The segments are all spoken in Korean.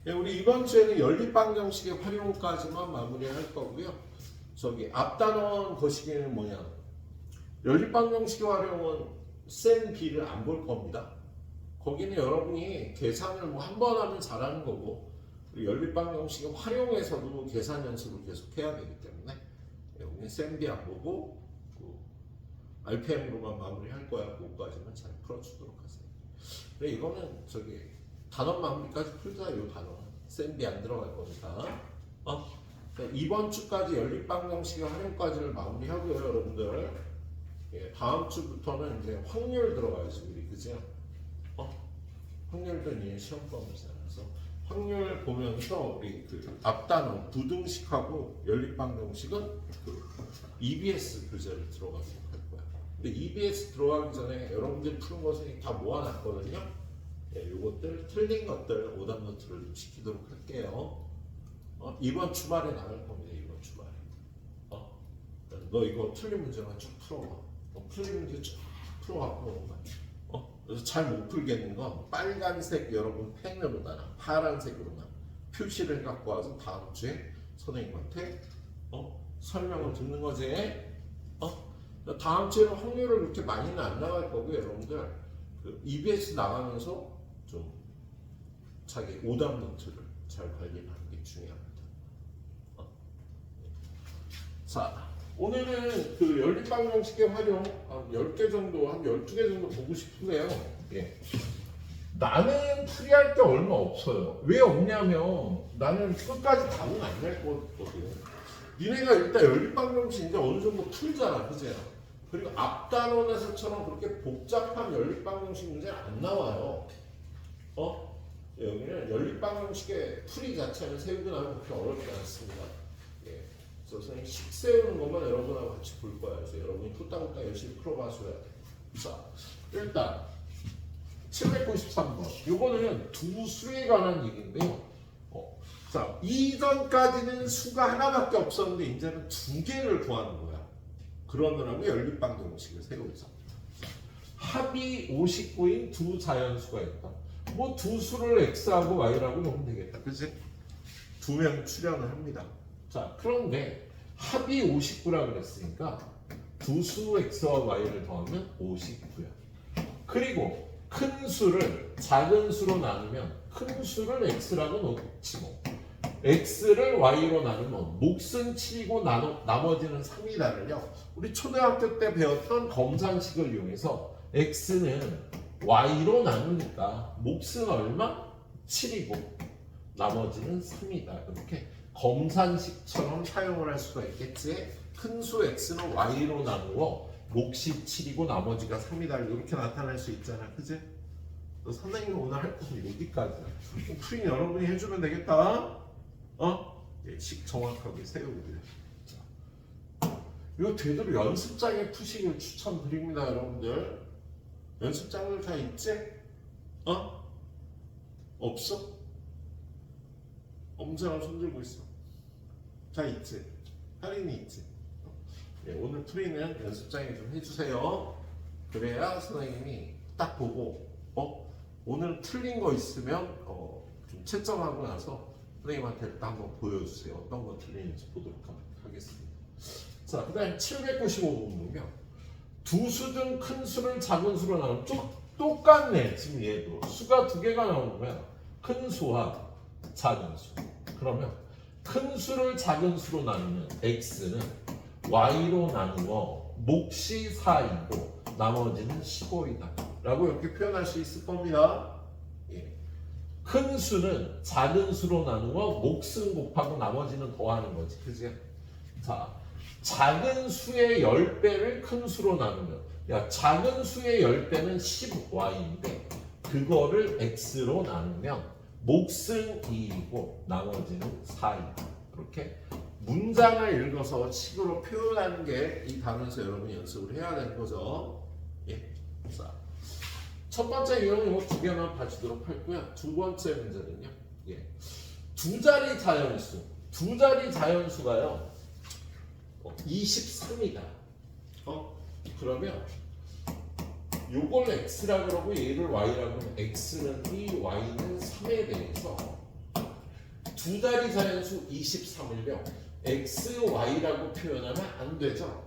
네, 우리 이번 주에는 연립방정식의 활용까지만 마무리할 거고요. 저기 앞단원 거시기에는 뭐냐? 연립방정식의 활용은 센 B를 안 볼 겁니다. 거기는 여러분이 계산을 뭐 한 번 하면 잘하는 거고, 연립방정식의 활용에서도 계산 연습을 계속 해야 되기 때문에 여기는 센 B 안 보고 RPM으로만 마무리할 거야. 그거까지만 잘 풀어주도록 하세요. 근데 이거는 저기 단원 마무리까지 풀자. 이 단원 센 B 안 들어갈 거니까. 이번 주까지 연립방정식의 활용까지를 마무리하고요, 여러분들. 예, 다음 주부터는 이제 확률 들어가야지 우리, 그죠? 확률도 이제 시험범위잖아. 그래서 확률 보면서 우리 그 앞단원 부등식하고 연립방정식은 그 EBS 교재를 들어가도록 할 거야. 근데 EBS 들어가기 전에 여러분들이 푸는 것을 다 모아놨거든요. 예, 요것들 틀린 것들 오답 노트를 좀 시키도록 할게요. 이번 주말에 나갈 겁니다. 이번 주말에. 너 이거 틀린 문제만 쭉 풀어봐. 틀린 문제 쭉 풀어갖고 그래서 잘 못 풀겠는 건 빨간색 여러분 펜으로나 파란색으로나 표시를 갖고 와서 다음 주에 선생님한테 설명을 듣는 거지. 다음 주에는 확률을 그렇게 많이는 안 나갈 거고 여러분들 그 EBS 나가면서 좀 자기 오답 노트를 잘 관리하는 게 중요합니다. 자, 오늘은 그 연립방정식의 활용 한 10개 정도, 한 12개 정도 보고 싶은데요. 예. 나는 풀이할 게 얼마 없어요. 왜 없냐면 나는 끝까지 답은 안 낼 거거든. 니네가 일단 연립방정식 이제 어느 정도 풀잖아, 그죠? 그리고 앞단원에서처럼 그렇게 복잡한 연립방정식 문제는 안 나와요. 여기는 연립방정식의 풀이 자체는 세우고 나면 그렇게 어렵지 않습니다. 예. 그래서 선생님 식 세우는 것만 여러분하고 같이 볼 거예요. 그래서 여러분이 후딱후딱 열심히 풀어봐줘야 돼요. 자, 일단 793번. 이거는 두 수에 관한 얘기인데요. 자, 이전까지는 수가 하나밖에 없었는데 이제는 두 개를 구하는 거야. 그러느라고 연립방정식을 세우자. 합이 59인 두 자연수가 있다. 뭐 두 수를 x하고 y라고 보면 되겠다. 그치? 두 명 출연을 합니다. 자, 그런데 합이 59라 그랬으니까 두 수 x와 y를 더하면 59야. 그리고 큰 수를 작은 수로 나누면 큰 수를 x라고 놓치고 x를 y로 나누면 몫은 7이고 나머지는 3이다를요. 우리 초등학교 때 배웠던 검산식을 이용해서 x는 y로 나누니까 몫은 얼마? 7이고 나머지는 3이다. 이렇게 검산식처럼 사용을 할 수가 있겠지. 큰 수 x는 y로 나누어 몫이 7이고 나머지가 3이다. 이렇게 나타낼 수 있잖아. 그지? 선생님이 오늘 할 것은 여기까지야. 풀이 여러분이 해주면 되겠다. 예, 식 정확하게 세우고요. 자, 이거 되도록 연습장에 푸시길 추천드립니다, 여러분들. 연습장들 다 있지? 없어? 없는 사람 손들고 있어. 다 있지? 할인이 있지? 예, 오늘 풀이는 연습장에 좀 해주세요. 그래야 선생님이 딱 보고 오늘 틀린 거 있으면 좀 채점하고 나서 선생님한테 일단 한번 보여주세요. 어떤 거 틀리는지 보도록 하겠습니다. 자, 그 다음에 795번 보면 두 수 중 큰 수를 작은 수로 나누면 똑같네. 지금 얘도 수가 두 개가 나오는 거야. 큰 수와 작은 수. 그러면 큰 수를 작은 수로 나누면 x는 y로 나누어 몫이 4이고 나머지는 15이다 라고 이렇게 표현할 수 있을 겁니다. 예. 큰 수는 작은 수로 나누어 몫은 곱하고 나머지는 더하는 거지. 그지? 자, 작은 수의 10배를 큰 수로 나누면 작은 수의 10배는 10y인데 그거를 x로 나누면 몫은 2이고 나머지는 4이다. 이렇게 문장을 읽어서 식으로 표현하는 게 이 단원에서 여러분이 연습을 해야 되는 거죠. 예. 자, 첫 번째 유형은 이거 두 개만 봐주도록 하고요. 두 번째 문제는요. 예. 두 자리 자연수. 두 자리 자연수가요. 23이다. 그러면 요걸 x라 그러고 얘를 y라고 하면 x는 2, y는 3에 대해서 두 자리 자연수 23을요 x, y라고 표현하면 안 되죠.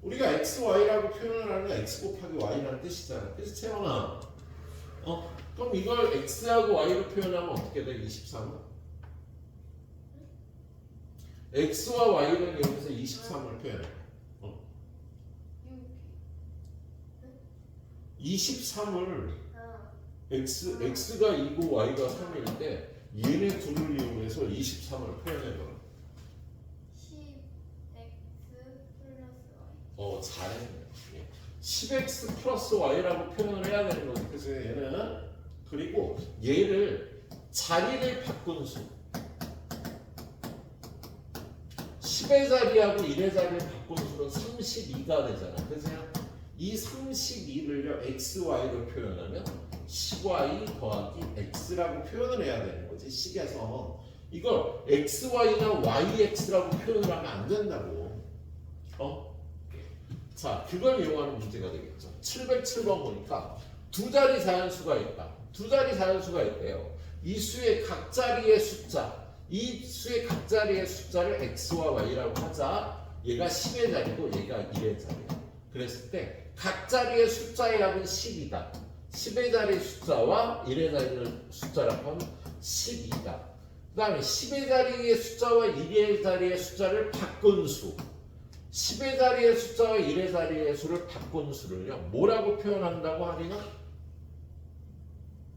우리가 x, y라고 표현을 하는 건 x 곱하기 y라는 뜻이잖아. 그래서 채원아, 그럼 이걸 x하고 y로 표현하면 어떻게 돼? 23은? x와 y를 이용해서 23을 표현해. 23을 x가 2고 y가 3인데 얘네 둘을 이용해서 23을 표현해봐. 10x 플러스 y. 잘했네. 10x 플러스 y라고 표현을 해야 되는 거지. 그래서 얘는 그리고 얘를 자리를 바꾼 수 10의 자리하고 1의 자리를 바꾼 수는 32가 되잖아. 그래서 이 32를요 x, y로 표현하면 10y 더하기 x라고 표현을 해야 되는 거지. 식에서 이걸 x, y나 y, x라고 표현을 하면 안 된다고. 자, 그걸 이용하는 문제가 되겠죠. 707번 보니까 두 자리 자연수가 있다. 두 자리 자연수가 있대요. 이 수의 각 자리의 숫자, 이 수의 각 자리의 숫자를 x와 y라고 하자. 얘가 10의 자리고 얘가 1의 자리야. 그랬을 때 각 자리의 숫자의 합은 10이다. 10의 자리 숫자와 1의 자리 숫자라고 하면 12다. 그 다음에 10의 자리의 숫자와 1의 자리의 숫자를 바꾼 수 10의 자리의 숫자와 1의 자리의 수를 바꾼 수를요 뭐라고 표현한다고 하리나?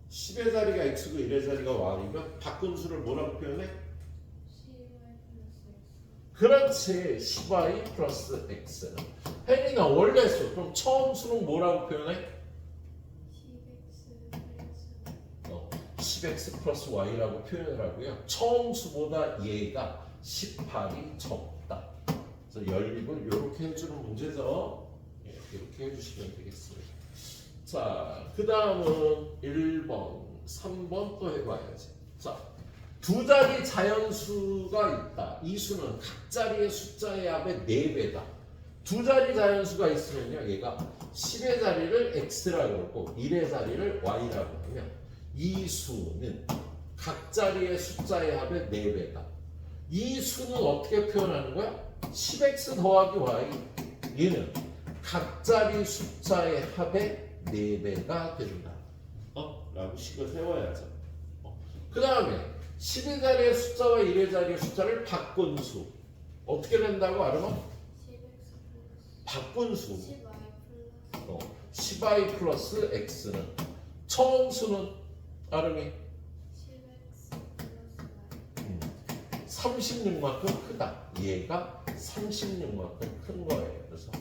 10의 자리가 x고 1의 자리가 y면 바꾼 수를 뭐라고 표현해? 10y 플러스 x. 그렇지. 10y 플러스 x는 혜린아 원래 수 그럼 처음 수는 뭐라고 표현해? 10x 플러스 y라고 표현을 하고요. 처음 수보다 얘가 18이 적다. 그래서 연립을 이렇게 해주는 문제죠. 이렇게 해주시면 되겠습니다. 자, 그 다음은 1번, 3번 또 해봐야지. 자, 두 자리 자연수가 있다. 이 수는 각 자리의 숫자의 합의 4배다. 두 자리 자연수가 있으면요, 얘가 10의 자리를 x라고 하고 1의 자리를 y라고 하면 이 수는 각 자리의 숫자의 합의 4배다. 이 수는 어떻게 표현하는 거야? 10x 더하기 y. 얘는 각 자리 숫자의 합의 4배가 된다. 라고 식을 세워야죠. 그 다음에 10의 자리의 숫자와 1의 자리의 숫자를 바꾼 수. 어떻게 된다고 알아봐? 10x 플러스 바꾼 수. 10y 플러스 10i 플러스 x는 처음 수는 아름이 10x 플러스 y. 36만큼 크다. 얘가 36만큼 큰 거예요. 그래서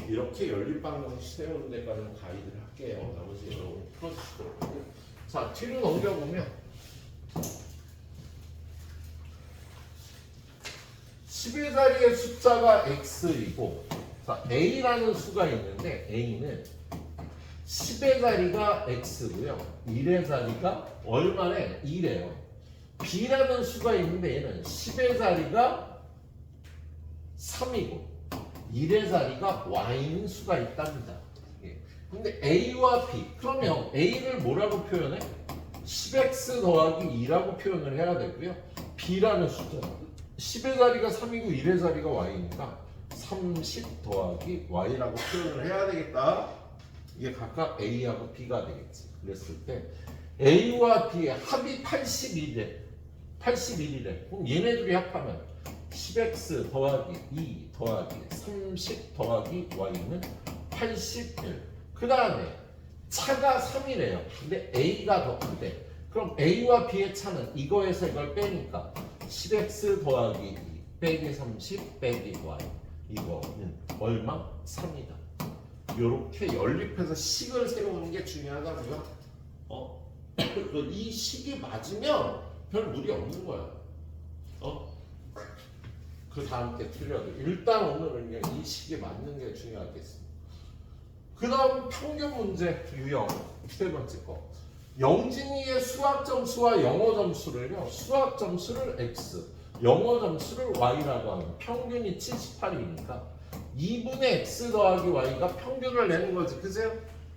이렇게 연립방정식 세우는 데까지는 가이드를 할게요. 나머지 여러분 풀어주시도록 하고요. 자, 뒤로 넘겨보면 10의 자리의 숫자가 x이고 자, a라는 수가 있는데 a는 10의 자리가 x고요. 1의 자리가 얼마래? 2래요. b라는 수가 있는데 얘는 10의 자리가 3이고 1의 자리가 y인 수가 있답니다. 근데 a와 b 그러면 a를 뭐라고 표현해? 10x 더하기 2라고 표현을 해야 되고요. b라는 숫자 10의 자리가 3이고 1의 자리가 y니까 30 더하기 y라고 표현을 해야 되겠다. 이게 각각 a하고 b가 되겠지. 그랬을 때 a와 b의 합이 81이래. 81이래. 그럼 얘네 둘이 합하면 10x 더하기 2 더하기 30 더하기 y는 81. 그 다음에 차가 3이래요. 근데 a가 더 크대. 그럼 a와 b의 차는 이거에서 이걸 빼니까 10x 더하기 2 빼기 30 빼기 y 이거는 얼마? 3이다. 이렇게 연립해서 식을 세우는 게 중요하다고요. 이 식이 맞으면 별 무리 없는 거야. 그 다음 때 틀려도 일단 오늘은 이 식이 맞는 게 중요하겠습니다. 그 다음 평균 문제 유형 세 번째 거. 영진이의 수학 점수와 영어 점수를요. 수학 점수를 x, 영어 점수를 y라고 하면 평균이 78이니까 2분의 x 더하기 y가 평균을 내는 거지. 그죠?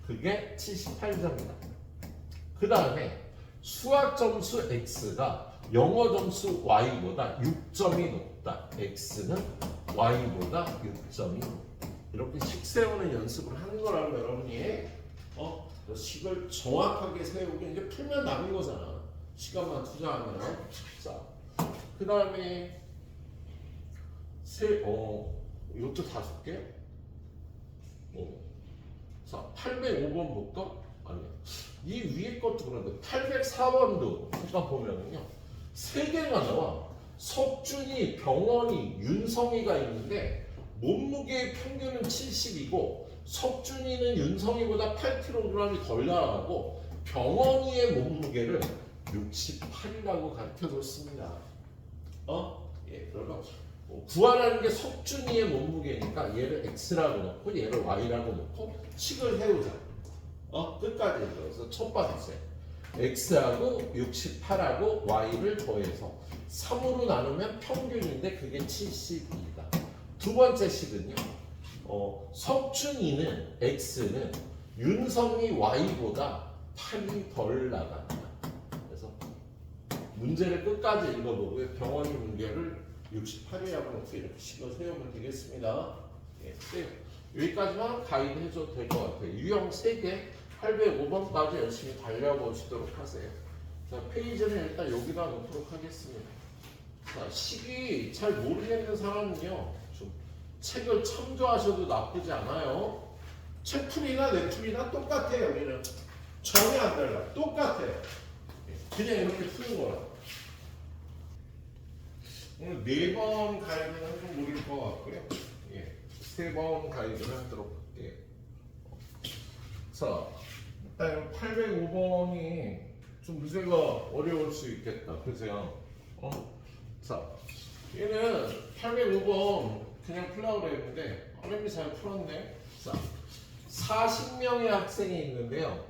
그게 78점이다. 그 다음에 수학 점수 x가 영어 점수 y보다 6점이 높다. x는 y보다 6점이 높다. 이렇게 식 세우는 연습을 하는 거라고 여러분이 식을 정확하게 세우고 이제 풀면 남은 거잖아. 시간만 투자하면. 자, 그 다음에 이것도 5개. 자, 805번 볼까? 아니야. 이 위에 것도 그런데 804번도 잠깐 보면은요. 3개가 나와. 석준이, 병원이, 윤성이가 있는데 몸무게의 평균은 70이고 석준이는 윤성이보다 8kg이 덜 나가고 병원이의 몸무게를 68이라고 가르쳐줬습니다. 그러면 구하라는 게 석준이의 몸무게니까 얘를 x라고 놓고 얘를 y라고 놓고 식을 세우자. 끝까지 읽어서 첫 번째 x하고 68하고 y를 더해서 3으로 나누면 평균인데 그게 72다. 두 번째 식은요. 석준이는 x는 윤성이 y보다 8이 덜 나간다. 그래서 문제를 끝까지 읽어보고요. 병원이 문제를 68이라고 놓고 이렇게 식을 세우면 되겠습니다. 여기까지만 가이드 해줘도 될 것 같아요. 유형 3개 805번까지 열심히 달려보시도록 하세요. 자, 페이지는 일단 여기다 놓도록 하겠습니다. 자, 식이 잘 모르겠는 사람은요, 좀 책을 참조하셔도 나쁘지 않아요. 책 풀이나 내 풀이나 똑같아요. 여기는 전혀 안 달라. 똑같아요. 그냥 이렇게 푸는 거라. 오늘 4번 가이드는 좀 무리일 것 같고요. 3번 가이드를 하도록 할게요. 자, 일단 805번이 좀 문제가 어려울 수 있겠다. 그죠? 자, 얘는 805번 그냥 풀라고 그랬는데 어렵게 잘 풀었네. 자, 40명의 학생이 있는데요.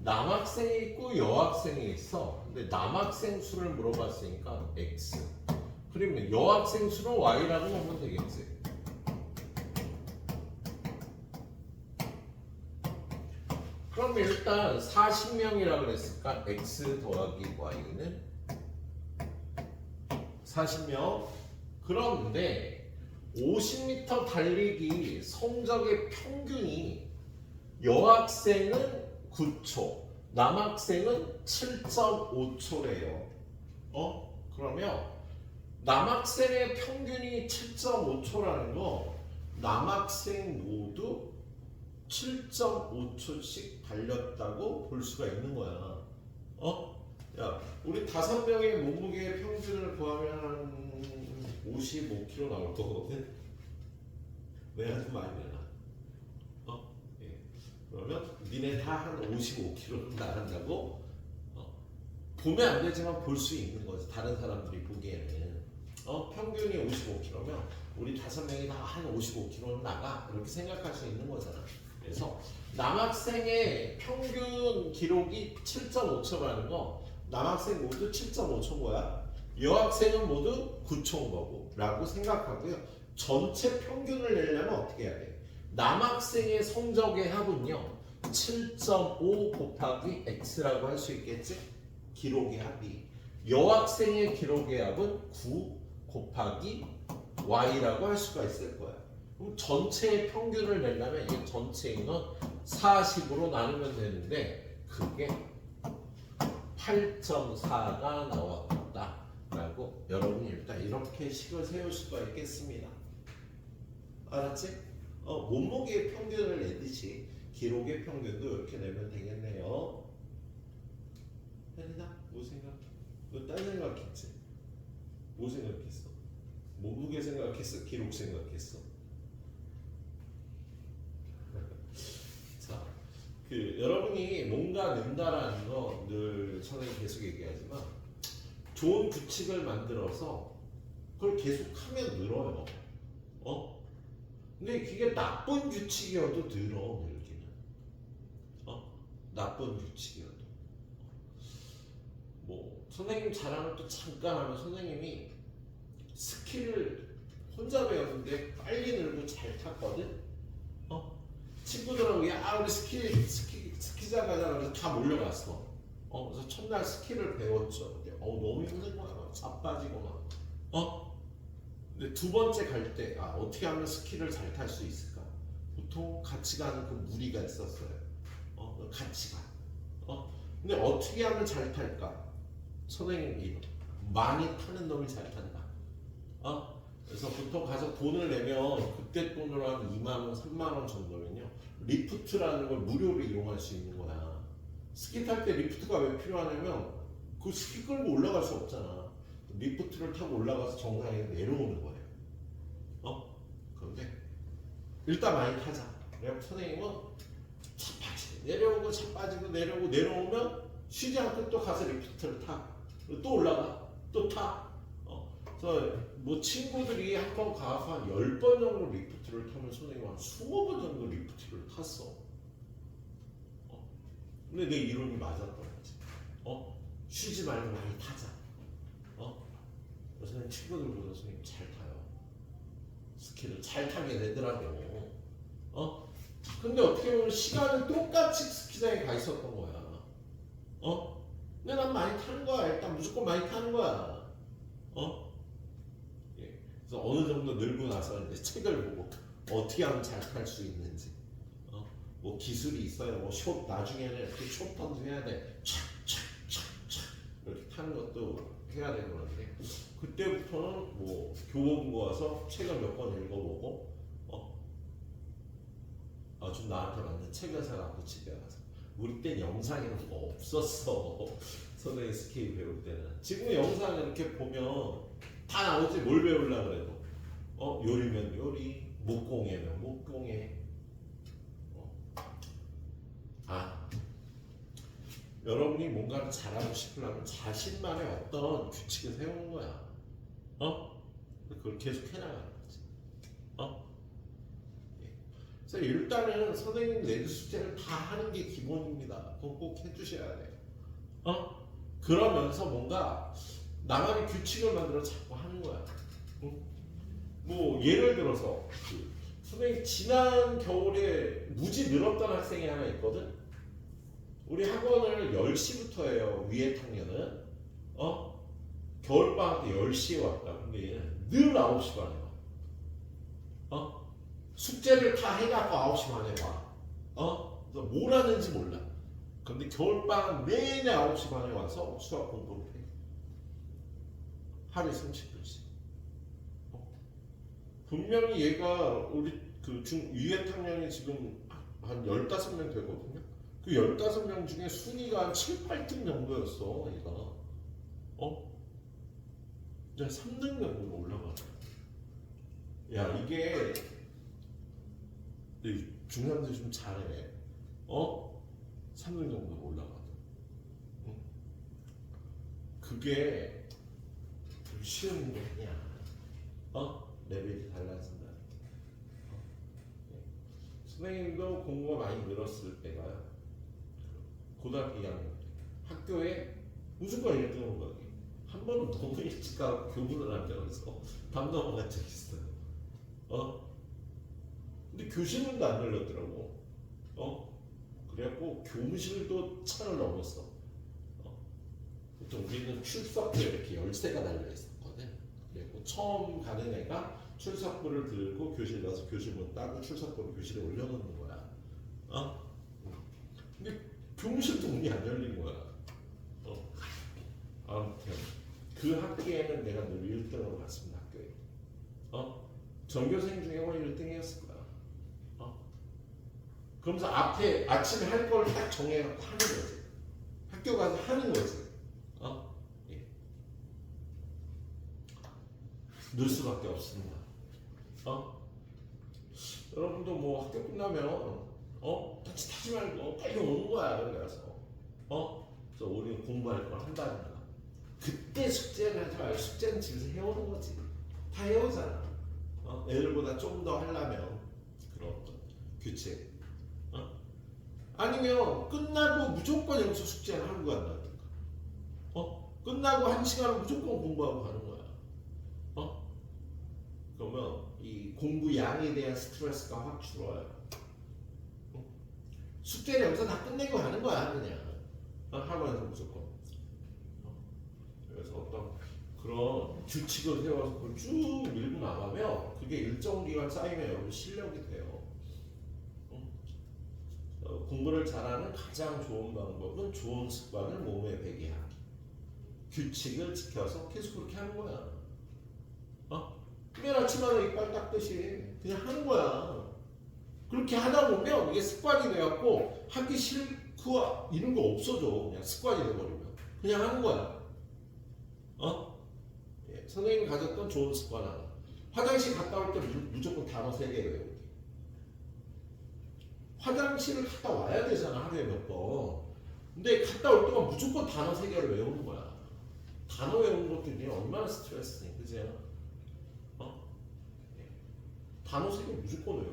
남학생이 있고 여학생이 있어. 근데 남학생 수를 물어봤으니까 x. 그러면 여학생 수를 y라고 하면 되겠지. 그럼 일단 40명이라고 그랬으니까 x 더하기 y는 40명. 그런데 50m 달리기 성적의 평균이 여학생은 9초, 남학생은 7.5초래요. 그러면 남학생의 평균이 7.5초라는 거 남학생 모두 7.5초씩 달렸다고 볼 수가 있는 거야. 야, 우리 5명의 몸무게의 평균을 구하면 한 55kg 나올 거거든. 왜 아주 많이 되나? 그러면 니네 다 한 55kg 나간다고? 보면 안 되지만 볼 수 있는 거지. 다른 사람들이 보기에는. 평균이 55kg면 우리 5명이 다 한 55kg 나가. 이렇게 생각할 수 있는 거잖아. 그래서 남학생의 평균 기록이 7.5초라는 거 남학생 모두 7.5초인 거야. 여학생은 모두 9초인 거고 라고 생각하고요. 전체 평균을 내려면 어떻게 해야 돼? 남학생의 성적의 합은요 7.5 곱하기 x라고 할 수 있겠지? 기록의 합이. 여학생의 기록의 합은 9 곱하기 y라고 할 수가 있을 거야. 그럼 전체의 평균을 내려면 이 전체 인원 40으로 나누면 되는데 그게 8.4가 나왔다 라고 여러분이 일단 이렇게 식을 세울 수가 있겠습니다. 알았지? 몸무게의 평균을 내듯이 기록의 평균도 이렇게 내면 되겠네요. 혜린아, 뭐 생각해? 너 딴 생각했지? 뭐 생각했어? 몸무게 생각했어? 기록 생각했어? 자, 여러분이 뭔가 는다라는 거 늘 선생님이 계속 얘기하지만 좋은 규칙을 만들어서 그걸 계속하면 늘어요. 근데 그게 나쁜 규칙이어도 늘어, 늘기는. 나쁜 규칙이어도. 뭐 선생님 자랑을 또 잠깐 하면 선생님이 스키를 혼자 배웠는데 빨리 늘고 잘 탔거든. 친구들하고 야 우리 스키장 가자 그래서 다 몰려갔어. 그래서 첫날 스킬을 배웠죠. 근데 너무 힘든 거야. 막 자빠지고 막. 근데 두 번째 갈 때 어떻게 하면 스킬을 잘 탈 수 있을까? 보통 같이 가는 그 무리가 있었어요. 같이 가. 근데 어떻게 하면 잘 탈까? 선생님이 많이 타는 놈이 잘 탄다. 그래서 보통 가서 돈을 내면 그때 돈으로 한 2만 원, 3만 원 정도면요. 리프트라는 걸 무료로 이용할 수 있는 거야. 스키 탈 때 리프트가 왜 필요하냐면 그 스키 끌고 올라갈 수 없잖아. 리프트를 타고 올라가서 정상에 내려오는 거예요. 그런데 일단 많이 타자. 그래서 선생님은 차 빠지고 내려오고 차 빠지고 내려오고 내려오면 쉬지 않고 또 가서 리프트를 타. 그리고 또 올라가. 또 타. 그래서 뭐 친구들이 한 번 가서 한 10번 정도 리프트를 타면 선생님 한 20번 정도 리프트를 탔어. 근데 내 이론이 맞았던 거지. 쉬지 말고 많이 타자. 선생님 친구들보다 선생님 잘 타요. 스키를 잘 타게 되더라고요. 근데 어떻게 보면 시간은 똑같이 스키장에 가 있었던 거야. 근데 난 많이 타는 거야. 일단 무조건 많이 타는 거야. 예. 그래서 어느 정도 늘고 나서 이제 책을 보고 어떻게 하면 잘 탈 수 있는지. 뭐 기술이 있어요. 뭐 숏 나중에는 이렇게 숏 턴도 해야 돼. 착착착착 이렇게 타는 것도 해야 되는 건데 그때부터는 뭐 교보문고 와서 책을 몇 권 읽어보고 좀 나한테 맞는 책을 사갖고 집에 가서 우리 땐 영상이 없었어. 선생님 스키 배울 때는. 지금 영상 이렇게 보면 다 나오지. 뭘 배우려고 그래도 요리면 요리, 목공예면 목공예. 여러분이 뭔가를 잘하고 싶으려면 자신만의 어떤 규칙을 세우는 거야. 그걸 계속 해나가는 거지. 예. 그래서 일단은 선생님 내주 숙제를 다 하는 게 기본입니다. 그건 꼭 해주셔야 돼요. 그러면서 뭔가 나만의 규칙을 만들어 자꾸 하는 거야. 뭐 예를 들어서 선생님 지난 겨울에 무지 늘었던 학생이 하나 있거든. 우리 학원을 10시부터 해요. 위에 학년은 겨울방학 때 10시에 왔다. 근데 얘는 늘 9시 반에 와. 숙제를 다 해갖고 9시 반에 와. 그래서 뭘 하는지 몰라. 근데 겨울방학 내내 9시 반에 와서 수학 공부를 해. 하루에 30분씩. 분명히 얘가 우리 그 위에 학년이 지금 한 15명 되거든요. 그 15명 중에 순위가 한 7, 8등 정도였어, 얘가. 이제 3등 정도로 올라가네. 야, 이게 중3들이 좀 잘해. 3등 정도로 올라가다. 그게 쉬운 게 아니야. 레벨이 달라진다. 선생님도 공부가 많이 늘었을 때가 고등학교 2학년 때 학교에 무조건 1등으로 가기. 한 번은 너무 일찍 가고 교문을 안 열어서 밤 넘어간 적 있어요. 근데 교실문도 안 열렸더라고. 그래갖고 교무실도 창을 넘었어. 보통 우리는 출석부에 이렇게 열쇠가 달려 있었거든. 그리고 처음 가는 애가 출석부를 들고 교실 가서 교실문 따고 출석부를 교실에 올려놓는 거야. 근데 교무실도 문이 안 열린 거야. 아무튼 그 학기에는 내가 늘 1등으로 갔습니다. 학교에. 전교생 중에 거의 1등이었을 거야. 그러면서 앞에 아침에 할 걸 딱 정해갖고 하는 거지. 학교 가서 하는 거지. 예. 늘 수밖에 없습니다. 여러분도 뭐 학교 끝나면 같이 타지 말고 빨리 오는 거야. 그래서 그래서 우리는 공부할 걸 한다든가. 그때 숙제를 하지 말고 숙제는 집에서 해오는 거지. 다 해오잖아. 애들보다 좀 더 하려면 그런 규칙. 아니면 끝나고 무조건 여기서 숙제를 하고 간다든가. 끝나고 1시간은 무조건 공부하고 가는 거야. 그러면 이 공부 양에 대한 스트레스가 확 줄어요. 숙제를 여기서 다 끝내고 가는 거야, 그냥. 학원에서 무조건. 그래서 어떤 그런 규칙을 세워서 그걸 쭉 밀고 나가면 그게 일정 기간 쌓이면 여러분 실력이 돼요. 공부를 잘하는 가장 좋은 방법은 좋은 습관을 몸에 배게 하기. 규칙을 지켜서 계속 그렇게 하는 거야. 매일 아침마다 이빨 닦듯이 그냥 하는 거야. 그렇게 하다 보면 이게 습관이 돼갖고 하기 싫고 이런 거 없어져. 그냥 습관이 돼버리면 그냥 하는 거야. 예, 선생님이 가졌던 좋은 습관 하나. 화장실 갔다 올 때 무조건 단어 3개 외우기. 화장실을 갔다 와야 되잖아, 하루에 몇 번. 근데 갔다 올 동안 무조건 단어 3개를 외우는 거야. 단어 외우는 것들이 얼마나 스트레스니, 그지? 예. 단어 3개 무조건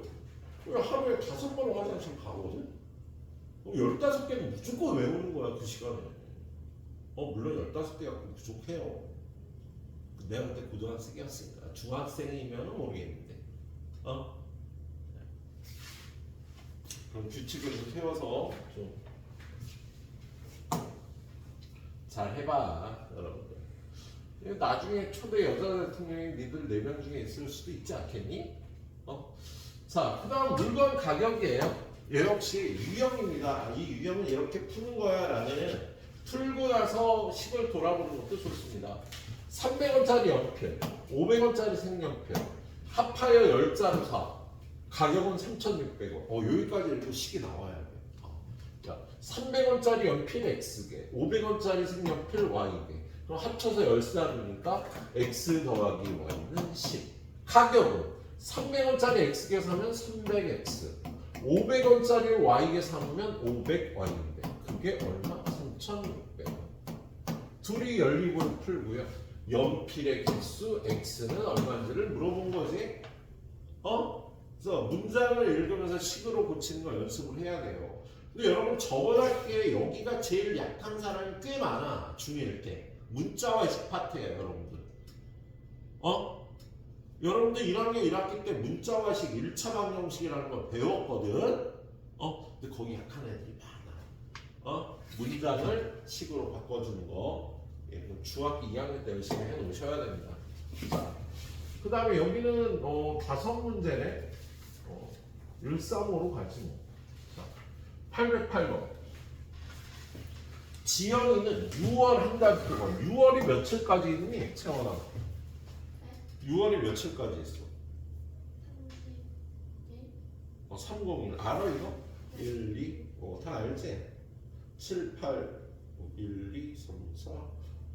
외워. 하루에 5번은 화장실 가거든? 15개는 무조건 외우는 거야, 그 시간에. 물론 15개 갖고 부족해요. 내가 그때 고등학생이었으니까. 중학생이면 모르겠는데. 그럼 규칙을 좀 세워서 좀 잘 해봐, 여러분들. 나중에 초대 여자 대통령이 니들 4명 중에 있을 수도 있지 않겠니? 자, 그 다음 물건 가격이에요. 얘 역시 유형입니다. 이 유형은 이렇게 푸는 거야 라는 풀고 나서 식을 돌아보는 것도 좋습니다. 300원짜리 연필, 500원짜리 색연필, 합하여 10자루 사. 가격은 3,600원. 여기까지 읽고 식이 나와야 돼. 자, 300원짜리 연필 X개, 500원짜리 색연필 Y개. 그럼 합쳐서 10자루니까 X 더하기 Y는 10. 가격은 300원짜리 X개 사면 300X, 500원짜리 Y개 사면 500Y인데 그게 얼마? 3,600원. 둘이 연립으로 풀고요. 연필의 개수 X는 얼마인지를 물어본 거지. 그래서 문장을 읽으면서 식으로 고치는 걸 연습을 해야 돼요. 근데 여러분 저번학기에 여기가 제일 약한 사람이 꽤 많아. 중1 때. 문자와식 파트예요, 여러분들. 여러분들 1학년 1학기 때 문자와식 1차 방정식이라는 걸 배웠거든. 근데 거기 약한 애들이 많아. 문장을 식으로 바꿔주는 거. 예, 그럼 중학교 2학년 때 열심히 해 놓으셔야 됩니다. 자, 그 다음에 여기는 5문제네. 135로 가지 뭐. 자, 808번. 지연이는 6월 한 달 동안 6월이 며칠까지 있니? 채원아. 6월이 며칠까지 있어? 301. 알아 이거? 1, 2, 다 알지? 7, 8, 1, 2, 3, 4,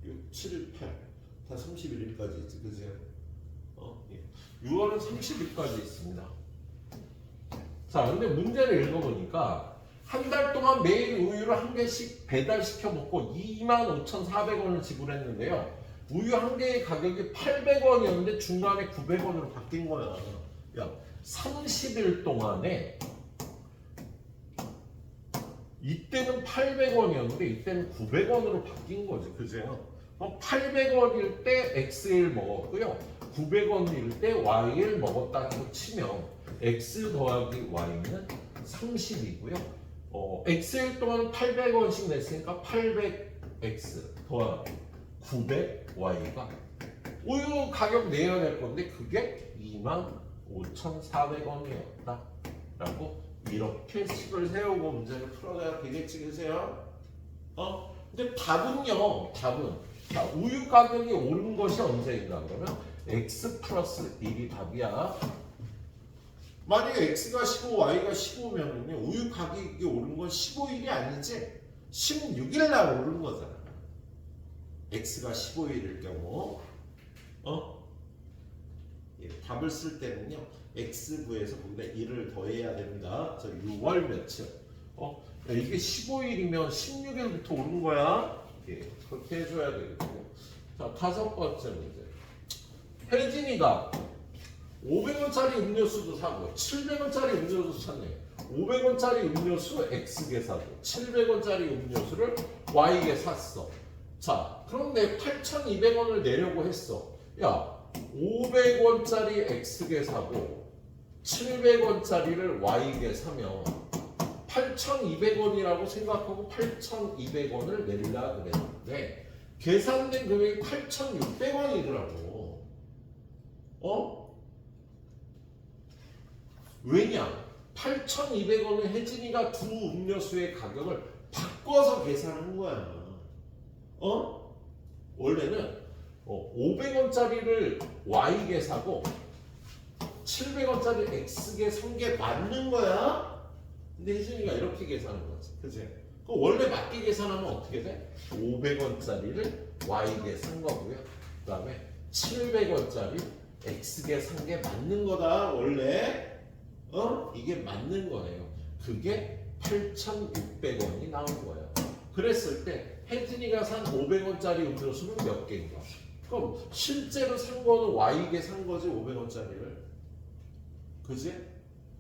6, 7, 8. 다 31일까지 있지, 그지? 6월은 30일까지 있습니다. 자, 근데 문제를 읽어보니까 한 달 동안 매일 우유를 한 개씩 배달시켜 먹고 25,400원을 지불했는데요. 우유 한 개의 가격이 800원이었는데 중간에 900원으로 바뀐 거야. 야, 30일 동안에 이때는 800원이었는데 이때는 900원으로 바뀐 거지, 그죠? 800원일 때 X를 먹었고요. 900원일 때 Y를 먹었다고 치면 X 더하기 Y는 30이고요. X일 동안 800원씩 냈으니까 800X 더하기 900Y가 우유 가격 내야 될 건데 그게 25,400원이었다 라고 이렇게 식을 세우고 문제를 풀어야 되겠지, 그세요? 근데 답은요, 자, 우유 가격이 오른 것이 언제인가 그러면 X 플러스 1이 답이야. 만약에 X가 15, Y가 15면은요, 우유 가격이 오른 건 15일이 아니지 16일 날 오른 거잖아. X가 15일일 경우, 예, 답을 쓸 때는요, X부에서 거기다 1을 더해야 됩니다. 저 6월 며칠. 이게 15일이면 16일부터 오른 거야. 예, 그렇게 해줘야 되겠고. 자, 5번째 문제. 혜진이가 500원짜리 음료수도 사고 700원짜리 음료수도 샀네. 500원짜리 음료수 X개 사고 700원짜리 음료수를 Y개 샀어. 자, 그런데 8,200원을 내려고 했어. 야, 500원짜리 X개 사고 700원짜리를 Y개 사면 8,200원이라고 생각하고 8,200원을 내리려 그랬는데 계산된 금액이 8,600원이더라고. 왜냐? 8,200원은 혜진이가 두 음료수의 가격을 바꿔서 계산한 거야. 원래는 500원짜리를 Y게 사고 700원짜리 X게 산 게 맞는 거야. 근데 혜진이가 이렇게 계산한 거지. 그치? 원래 맞게 계산하면 어떻게 돼? 500원짜리를 Y게 산 거고요. 그 다음에 700원짜리 X게 산 게 맞는 거다. 원래 이게 맞는 거예요. 그게 8,600원이 나온 거예요. 그랬을 때 혜진이가 산 500원짜리 음료수는 몇 개인가? 그럼 실제로 산 거는 Y게 산 거지 500원짜리를. 그지?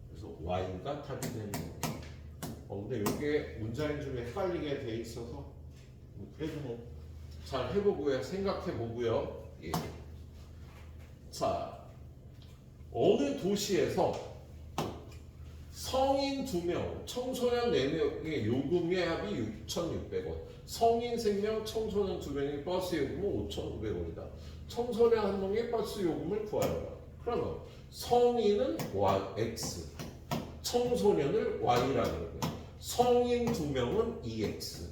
그래서 Y가 답이 되는 거예요. 근데 이게 문장이 좀 헷갈리게 돼 있어서 그래도 뭐 잘 해보고요. 생각해보고요. 예. 자, 어느 도시에서 성인 2명, 청소년 4명의 요금의 합이 6,600원. 성인 3명, 청소년 2명의 버스 요금은 5,900원이다. 청소년 1명의 버스 요금을 구하여라. 그러면 성인은 X, 청소년을 Y라고 그러고요. 성인 2명은 2X,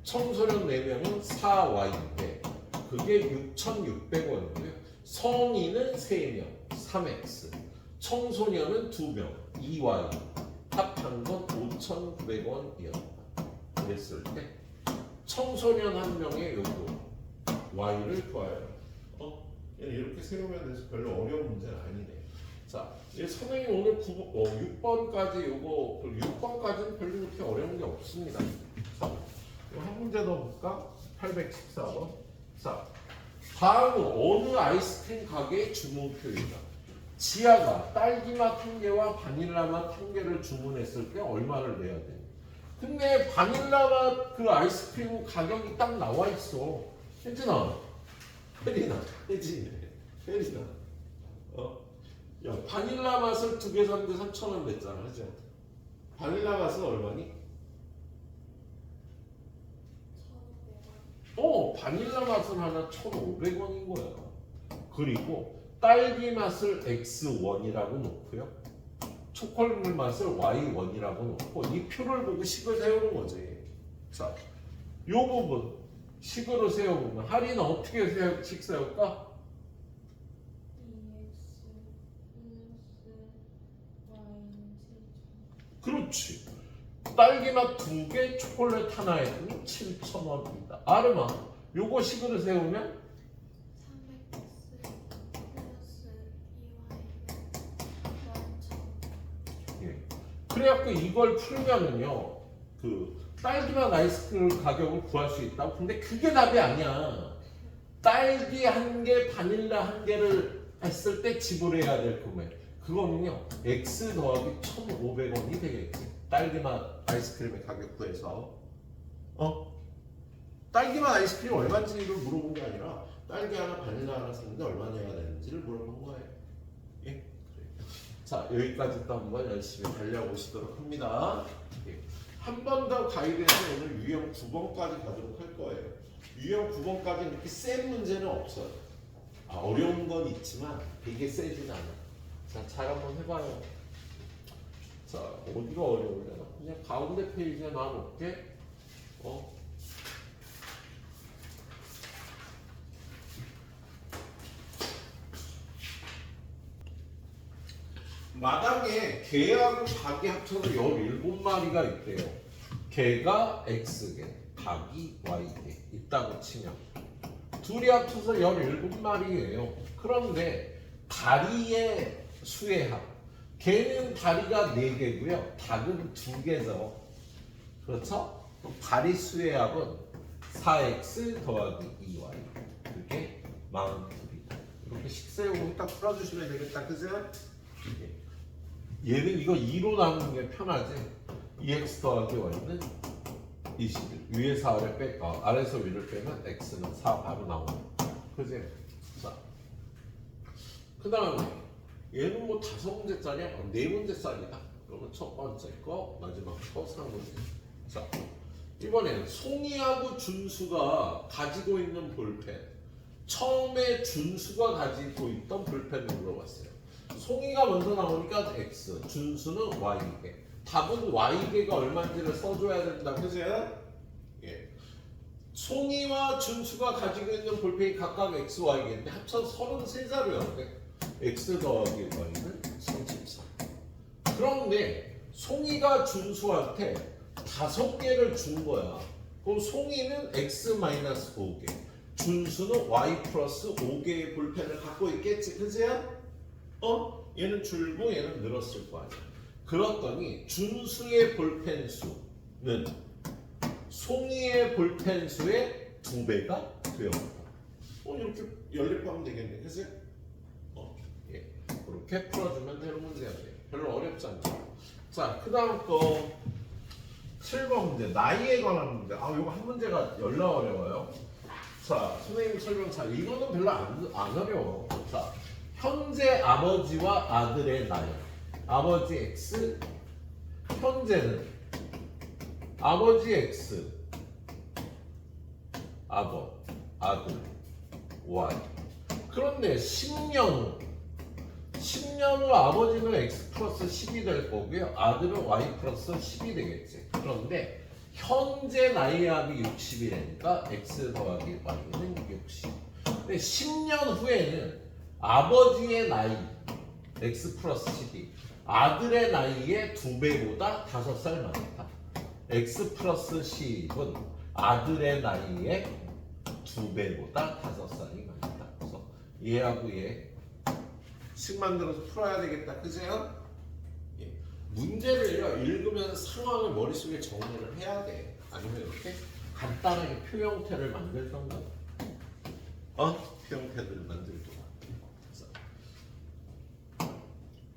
청소년 4명은 4Y인데 그게 6,600원이고요. 성인은 3명, 3X, 청소년은 2명, 2Y, 합한 건 5,900원이었다. 그랬을 때 청소년 1명의 요금 Y를 구하여라. 이렇게 세우면 돼서 별로 어려운 문제는 아니네. 자, 선생님 오늘 6번까지 요거 6번까지는 별로 그렇게 어려운 게 없습니다. 자, 한 문제 더 볼까? 814번. 자, 다음은 어느 아이스크림 가게의 주문표이다. 지아가 딸기맛 1개와 바닐라맛 1개를 주문했을 때 얼마를 내야 돼? 근데 바닐라맛 그 아이스크림 가격이 딱 나와 있어. 혜진아, 야, 바닐라 맛을 2개 샀는데 3,000원 냈잖아, 그죠? 바닐라 맛은 얼마니? 1,500원. 바닐라 맛은 하나 1,500원인 거야. 그리고 딸기 맛을 X1이라고 놓고요. 초콜릿 맛을 Y1이라고 놓고 이 표를 보고 식을 세우는 거지. 자, 요 부분 식으로 세워보면 할인은 어떻게 식 세울까? 그렇지. 딸기맛 2개, 초콜릿 하나에 7,000원입니다. 아르마, 요거 식으로 세우면 300x 플러스 2y 11,000원. 예. 그래갖고 이걸 풀면은요, 그 딸기맛 아이스크림 가격을 구할 수 있다고. 근데 그게 답이 아니야. 딸기 1개, 바닐라 1개를 했을 때 지불해야 될 금액. 그거는요, X 더하기 1,500원이 되겠지. 딸기맛 아이스크림의 가격 구해서. 딸기맛 아이스크림 얼마인지를 물어본 게 아니라 딸기 하나, 바닐라 하나 샀는데 얼마 내야 되는지를 물어본 거예요. 예? 그래. 자, 여기까지 또 한번 열심히 달려보시도록 합니다. 예. 한 번 더 가이드해서 오늘 유형 9번까지 가도록 할 거예요. 유형 9번까지 이렇게 센 문제는 없어요. 어려운 건 있지만 되게 세진 않아. 자, 잘 한번 해봐요. 자, 어디가 어려울려나? 그냥 가운데 페이지에 놔놓을게. 마당에 개하고 닭이 합쳐서 17마리가 있대요. 개가 X개, 닭이 Y개 있다고 치면 둘이 합쳐서 17마리예요. 그런데 다리의 수의 합, 개는 다리가 4개고요. 닭은 2개죠. 그렇죠? 그럼 다리 수의 합은 4x 더하기 2y. 그게 42이다. 이렇게 식세우고 딱 풀어주시면 되겠다. 그죠? 얘는 이거 2로 나누는 게 편하지. 2x 더하기 y는 21. 위에서 아래에서 위를 빼면 x는 4 바로 나오네. 그지? 자, 그 다음에 얘는 뭐 5문제짜리야? 4문제짜리다. 그러면 첫 번째 거, 마지막 거 상문제. 자, 이번에는 송이하고 준수가 가지고 있는 볼펜. 처음에 준수가 가지고 있던 볼펜을 물어봤어요. 송이가 먼저 나오니까 X, 준수는 Y개. 답은 Y개가 얼마인지를 써줘야 된다. 그죠? 예. 송이와 준수가 가지고 있는 볼펜이 각각 X, Y개인데 합쳐 33자루였는데 X 더하기 Y는 33. 그런데 송이가 준수한테 5개를 준 거야. 그럼 송이는 X-5개, 준수는 Y 플러스 5개의 볼펜을 갖고 있겠지, 그지야? 얘는 줄고 얘는 늘었을 거 아니야. 그렇더니 준수의 볼펜 수는 송이의 볼펜 수의 2배가 되었다. 이렇게 연립하면 되겠네, 그지? 예. 이렇게 풀어주면 되는 문제야. 별로 어렵지 않죠. 자, 그 다음 거 7번 문제. 나이에 관한 문제. 이거 한 문제가 열나 어려워요. 자, 선생님 설명 잘. 이거는 별로 안 어려워. 자, 현재 아버지와 아들의 나이. 아버지 X, 현재는 아버지 X, 아들 Y. 그런데 10년 후 아버지는 X 플러스 10이 될 거고요. 아들은 Y 플러스 10이 되겠지. 그런데 현재 나이 합이 60이라니까 X 더하기 Y는 60. 근데 10년 후에는 아버지의 나이 X 플러스 10이 아들의 나이의 2배보다 5살 많다. X 플러스 10은 아들의 나이의 2배보다 5살이 많다. 그래서 얘하고 얘 식 만들어서 풀어야 되겠다. 그죠? 예. 문제를요 읽으면 상황을 머릿속에 정리를 해야 돼. 아니면 이렇게 간단하게 표형태를 만들던가 표형태들을 만들던가.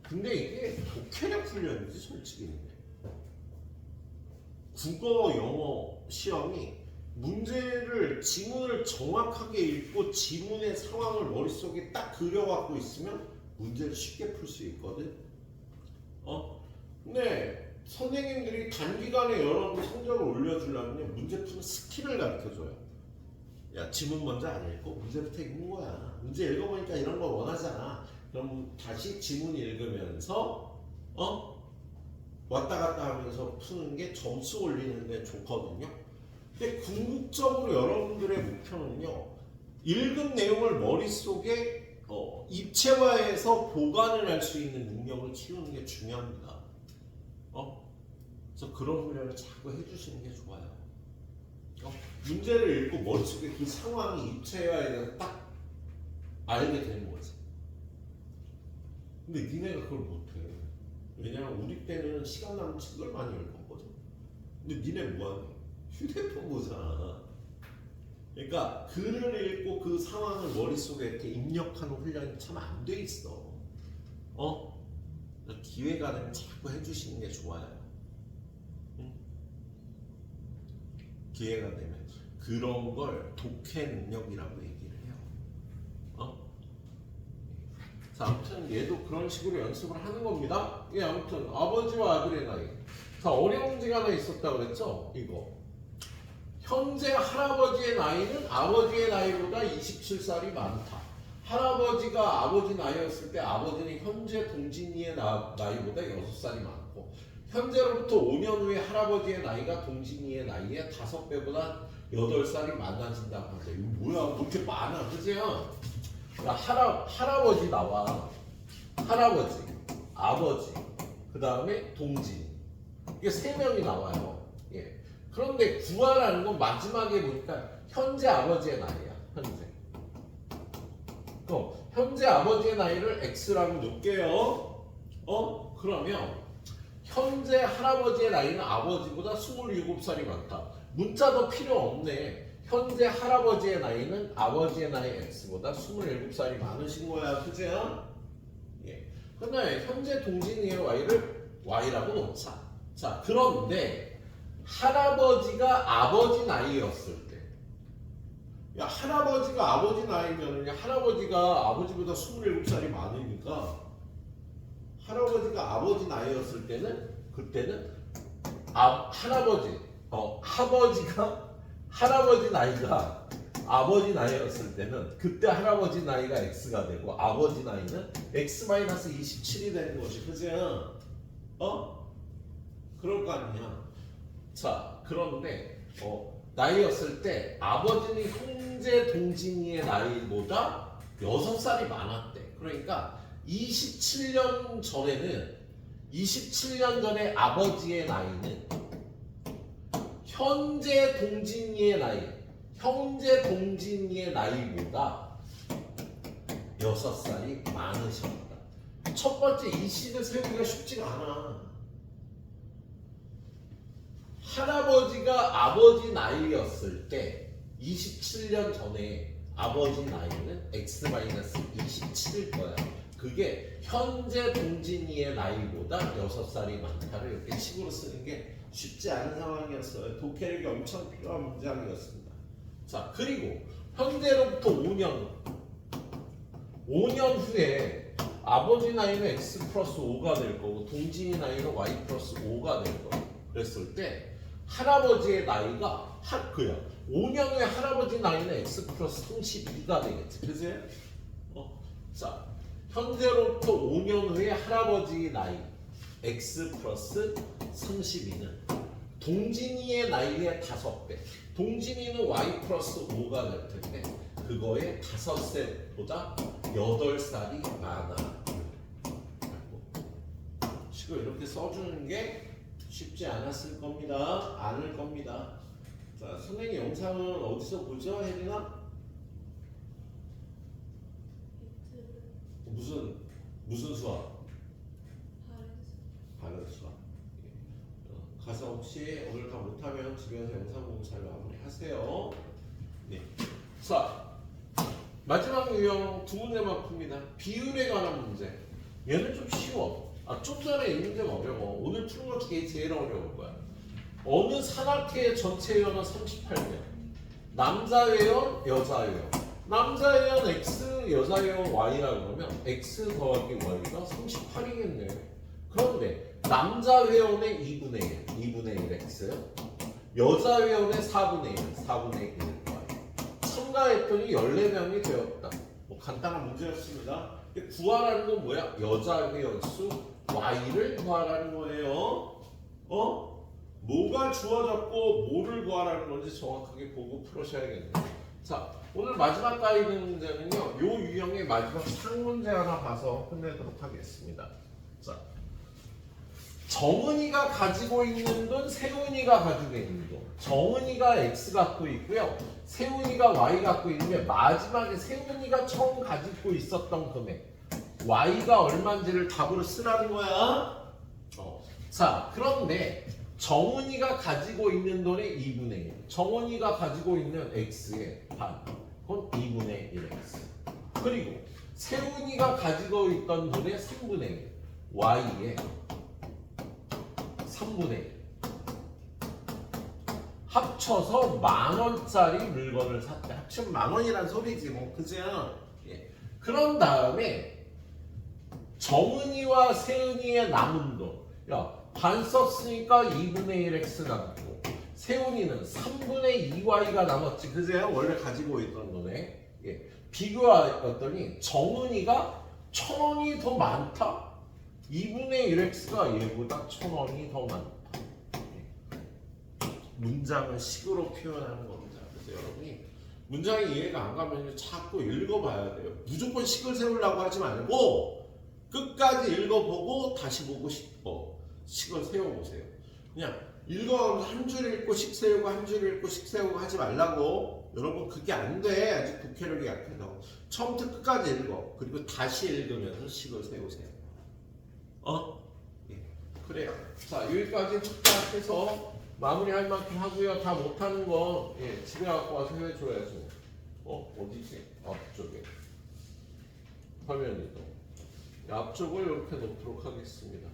근데 이게 독해력 훈련이지 솔직히. 국어 영어 시험이 문제를 지문을 정확하게 읽고 지문의 상황을 머릿속에 딱 그려갖고 있으면 문제를 쉽게 풀 수 있거든. 근데 선생님들이 단기간에 여러분 성적을 올려주려면 문제 푸는 스킬을 가르쳐줘요. 야, 지문 먼저 안 읽고 문제부터 읽는 거야. 문제 읽어보니까 이런 거 원하잖아. 그럼 다시 지문 읽으면서 왔다 갔다 하면서 푸는 게 점수 올리는 데 좋거든요. 근데 궁극적으로 여러분들의 목표는요, 읽은 내용을 머릿속에 입체화해서 보관을 할 수 있는 능력을 키우는 게 중요합니다. 그래서 그런 훈련을 자꾸 해주시는 게 좋아요. 문제를 읽고 머릿속에 그 상황이 입체화해서 딱 알게 되는 거지. 근데 니네가 그걸 못해. 왜냐면 우리 때는 시간 남은 책을 많이 읽었거든. 근데 니네 뭐하니? 휴대폰 보잖아. 그러니까 글을 읽고 그 상황을 머릿속에 이렇게 입력하는 훈련이 참 안 돼 있어. 기회가 되면 자꾸 해주시는 게 좋아요. 응? 기회가 되면 그런 걸 독해 능력이라고 얘기를 해요. 자, 아무튼 얘도 그런 식으로 연습을 하는 겁니다. 예, 아무튼 아버지와 아들의 나이. 자, 어려운 문제가 하나 있었다고 그랬죠? 이거. 현재 할아버지의 나이는 아버지의 나이보다 27살이 많다. 할아버지가 아버지 나이였을 때 아버지는 현재 동진이의 나이보다 6살이 많고, 현재로부터 5년 후에 할아버지의 나이가 동진이의 나이의 5배보다 8살이 많아진다고 합니다. 이거 뭐야? 뭐 이렇게 많아? 그죠? 할아버지 나와. 할아버지, 아버지, 그 다음에 동진. 이게 3명이 나와요. 예. 그런데 구하라는 건 마지막에 보니까 현재 아버지의 나이야. 현재 아버지의 나이를 X라고 놓을게요. 그러면 현재 할아버지의 나이는 아버지보다 27살이 많다. 문자도 필요 없네. 현재 할아버지의 나이는 아버지의 나이 X보다 27살이 많으신 거야. 그죠? 예. 그런데 현재 동진이의 Y를 Y라고 놓자. 자, 그런데 할아버지가 아버지 나이였을 때, 야, 할아버지가 아버지 나이면은 할아버지가 아버지보다 27살이 많으니까 할아버지가 아버지 나이였을 때는 그때는 할아버지 나이가 아버지 나이였을 때는 그때 할아버지 나이가 x가 되고 아버지 나이는 x-27이 되는 거지, 그지? 그럴 거 아니냐. 자, 그런데 나이였을 때 아버지는 형제 동진이의 나이보다 6살이 많았대. 그러니까 27년 전에 아버지의 나이는 현재 동진이의 나이보다 6살이 많으셨다. 첫 번째 이 식을 세우기가 쉽지가 않아. 할아버지가 아버지 나이였을 때 27년 전에 아버지 나이는 x-27일 거야. 그게 현재 동진이의 나이보다 6살이 많다를 이렇게 식으로 쓰는 게 쉽지 않은 상황이었어요. 독해력이 엄청 필요한 문장이었습니다. 자, 그리고 현재로부터 5년 후에 아버지 나이는 x 플러스 5가 될 거고 동진이 나이는 y 플러스 5가 될 거고 그랬을 때 할아버지의 나이가 그야 5년 후에 할아버지 나이는 x 플러스 32가 되겠지, 그지? 자, 현재로부터 5년 후에 할아버지 나이 x 플러스 32는 동진이의 나이의 5배. 동진이는 y 플러스 5가 될 텐데 그거의 5세보다 8살이 많아. 식을 이렇게 써주는 게 쉽지 않았을 겁니다. 않을 겁니다. 자, 선생님 영상은 어디서 보죠, 혜린아? 무슨 수학? 바른 수학. 가서 혹시 오늘 다 못하면 집에서 영상 보고 잘 마무리하세요. 네. 자, 마지막 유형 두 문제만 풉니다. 비율에 관한 문제. 얘는 좀 쉬워. 좀 전에 이 문제가 어려워. 오늘 푸는 것 중에 제일 어려울 거야. 어느 산악회의 전체 회원은 38명. 남자 회원, 여자 회원. 남자 회원 X, 여자 회원 Y라고 그러면 X 더하기 Y가 38이겠네. 그런데 남자 회원의 2분의 1 X, 여자 회원의 4분의 1 Y. 첨가했더니 14명이 되었다. 간단한 문제였습니다. 구하라는 건 뭐야? 여자 회원 수 Y를 구하라는 거예요. 뭐가 주어졌고 뭐를 구하라는 건지 정확하게 보고 풀으셔야겠네요. 자, 오늘 마지막 가이드 문제는요. 요 유형의 마지막 상문제 하나 봐서 끝내도록 하겠습니다. 자, 정은이가 가지고 있는 돈, 세훈이가 가지고 있는 돈. 정은이가 X 갖고 있고요. 세훈이가 Y 갖고 있는데 마지막에 세훈이가 처음 가지고 있었던 금액 Y가 얼마인지를 답으로 쓰라는 거야. 자, 그런데 정은이가 가지고 있는 돈의 2분의 1. 정은이가 가지고 있는 X의 반. 그건 2분의 1X. 그리고 세훈이가 가지고 있던 돈의 3분의 1. Y의 3분의 1. 합쳐서 10,000원짜리 물건을 샀대. 합치면 10,000원이란 소리지 뭐, 그죠? 예. 그런 다음에 정은이와 세은이의 남은 돈. 야, 반 썼으니까 2분의 1x 남고 세훈이는 3분의 2y가 남았지, 그죠? 원래 가지고 있던 거네. 예. 비교했더니 정은이가 1,000원이 더 많다. 2분의 1x가 얘보다 1,000원이 더 많다. 예. 문장을 식으로 표현하는 겁니다. 그래서 여러분이 문장이 이해가 안 가면 자꾸 읽어봐야 돼요. 무조건 식을 세우려고 하지 말고 끝까지 읽어보고 다시 보고 싶어. 식을 세워보세요. 그냥 읽어가면서 한 줄 읽고 식 세우고 한 줄 읽고 식 세우고 하지 말라고. 여러분 그게 안 돼. 아직 독해력이 약해서. 처음부터 끝까지 읽어. 그리고 다시 읽으면서 식을 세우세요. 예. 그래요. 자, 여기까지 숙제해서 마무리할 만큼 하고요. 다 못하는 거 집에 갖고 와서 해줘야죠. 어디지? 앞쪽에 화면이 또 앞쪽을 이렇게 놓도록 하겠습니다.